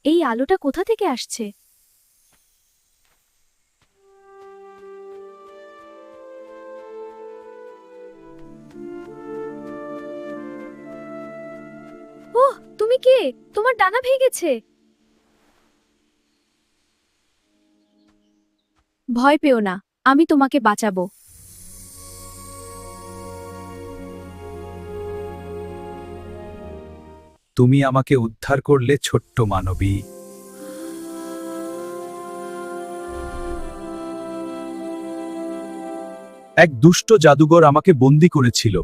এই আলোটা কোথা থেকে আসছে? ওহ, তুমি কে? তোমার ডানা ভেঙেছে। ভয় পেও না, আমি তোমাকে বাঁচাবো। তুমি আমাকে উদ্ধার করলে ছোট্ট মানবী। এক দুষ্ট জাদুঘর আমাকে বন্দী করেছিল।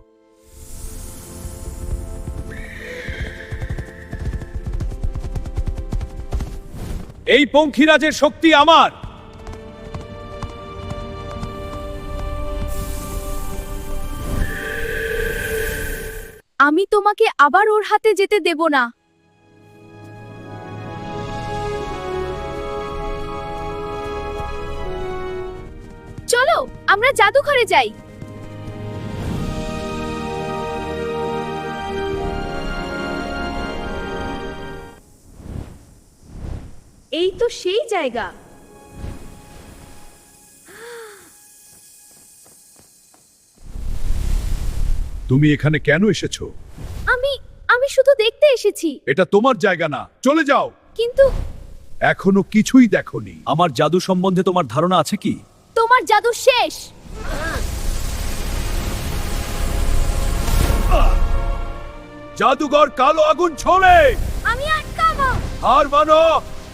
এই পঙ্খিরাজের শক্তি আমার। আমি তোমাকে আবার ওর হাতে যেতে দেব না। চলো, আমরা জাদুঘরে যাই। এই তো সেই জায়গা। তুমি এখানে কেন এসেছো? আমি শুধু দেখতে এসেছি। এটা তোমার জায়গা না, চলে যাও। কিন্তু এখনো কিছুই দেখোনি। আমার জাদু সম্বন্ধে তোমার ধারণা আছে কি? তোমার জাদু শেষ। জাদুঘর কালো আগুন ছোড়ে। আমি আটকাবো। হার মানো,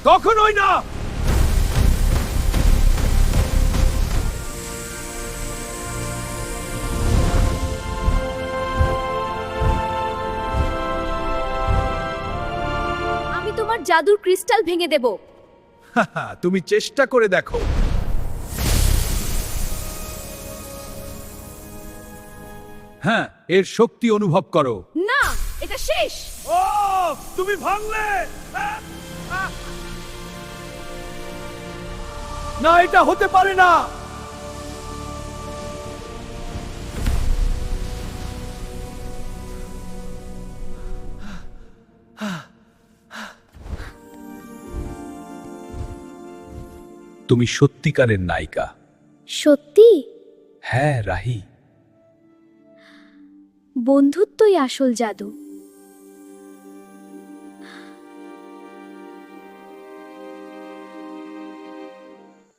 কখনোই না। আমি তোমার জাদুর ক্রিস্টাল ভেঙে দেব। তুমি চেষ্টা করে দেখো। হ্যাঁ, এর শক্তি অনুভব করো। না, এটা শেষ। ও, তুমি ভাঙলে। না, এটা হতে পারে না। তুমি সত্যিকারের নায়িকা। সত্যি? হ্যাঁ রাহি। বন্ধুত্বই আসল জাদু।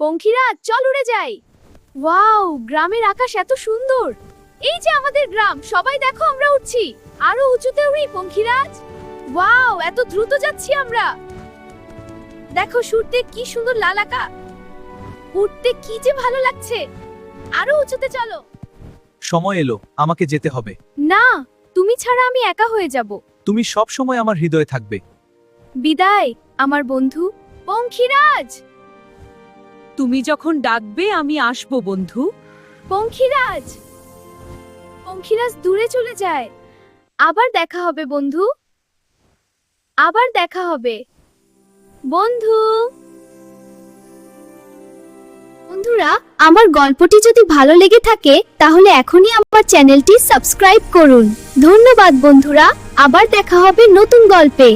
পঙ্খিরাজ, চল উড়ে যাই। ওয়াও, গ্রামের আকাশ এত সুন্দর। এই যে আমাদের গ্রাম, সবাই দেখো আমরা উঠছি। আরো উঁচুতে উড়ি পঙ্খিরাজ। ওয়াও, এত দ্রুত যাচ্ছি আমরা। দেখো সূর্যে কি সুন্দর লাল আকাশ। উঠতে কি যে ভালো লাগছে। আরো উঁচুতে চলো। সময় এলো, আমাকে যেতে হবে। না, তুমি ছাড়া আমি একা হয়ে যাব। তুমি সব সময় আমার হৃদয়ে থাকবে। বিদায় আমার বন্ধু পঙ্খিরাজ। তুমি যখন ডাকবে আমি আসবো বন্ধু। পঙ্খিরাজ। পঙ্খিরাজ দূরে চলে যায়। আবার দেখা হবে বন্ধু। আবার দেখা হবে বন্ধু। বন্ধুরা, আমার গল্পটি যদি ভালো লেগে থাকে তাহলে এখনই আমার চ্যানেলটি সাবস্ক্রাইব করুন। ধন্যবাদ বন্ধুরা, আবার দেখা হবে নতুন গল্পে।